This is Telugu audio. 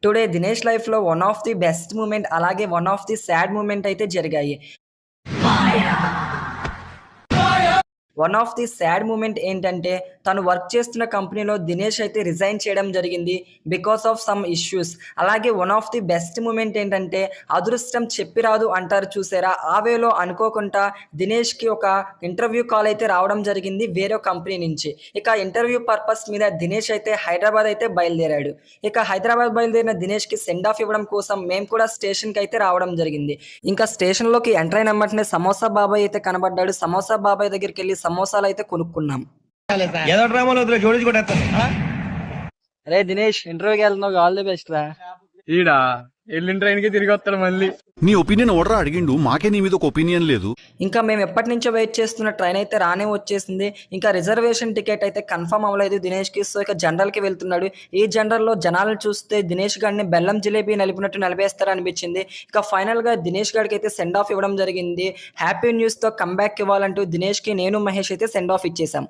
టుడే దినేష్ లైఫ్‌లో one of the best moment అలాగే one of the sad moment అయితే జరిగాయి. One of the sad moment ఏంటంటే, తను వర్క్ చేస్తున్న కంపెనీలో దినేష్ అయితే రిజైన్ చేయడం జరిగింది. Because of some issues. అలాగే one of the best moment ఏంటంటే, అదృష్టం చెప్పి రాదు అంటారు చూసారా? ఆ వేలో అనుకోకుండా దినేష్‌కి ఒక ఇంటర్వ్యూ కాల్ అయితే రావడం జరిగింది వేరే కంపెనీ నుంచి. ఇక ఇంటర్వ్యూ పర్పస్ మీద దినేష్ అయితే హైదరాబాద్ అయితే బయలుదేరాడు. ఇక హైదరాబాద్ బయలుదేరిన దినేష్‌కి సెండ్ ఆఫ్ ఇవ్వడం కోసం మేము కూడా స్టేషన్‌కి అయితే రావడం జరిగింది. ఇంకా స్టేషన్‌లోకి ఎంటర్ అయిన వెంటనే సమోసా బాబాయ్ అయితే కనబడ్డాడు. సమోసా బాబాయ్ దగ్గరికెళ్ళి సమోసాలైతే కొనుక్కున్నాం. ఏదో డ్రామాలో వదిలే జోడించుకుంటేస్తాను. అరే దినేష్ ఇంటర్వ్యూకి వెళ్తున్నావు, ఆల్ ది బెస్ట్ రా. ఈడా వెళ్ళిన ట్రైన్ కి తిరిగి వస్తాడు మళ్ళీ. నీ ఒపీనియన్ ఓడరా అడిగిండు, మాకే నీ మీద ఒక ఒపీనియన్ లేదు. ఇంకా మేము ఎప్పటి నుంచో వెయిట్ చేస్తున్న ట్రైన్ అయితే రానే వచ్చేసింది. ఇంకా రిజర్వేషన్ టికెట్ అయితే కన్ఫర్మ్ అవ్వలేదు దినేష్కి. సో ఇక జనరల్కి వెళ్తున్నాడు. ఈ జనరల్లో జనాలను చూస్తే దినేష్ గారిని బెల్లం జిలేబీ నలిపినట్టు నలిపేస్తారు అనిపించింది. ఇక ఫైనల్గా దినేష్ గారికి అయితే సెండ్ ఆఫ్ ఇవ్వడం జరిగింది. హ్యాపీ న్యూస్తో కంబ్యాక్ ఇవ్వాలంటూ దినేష్కి నేను మహేష్ అయితే సెండ్ ఆఫ్ ఇచ్చేసాం.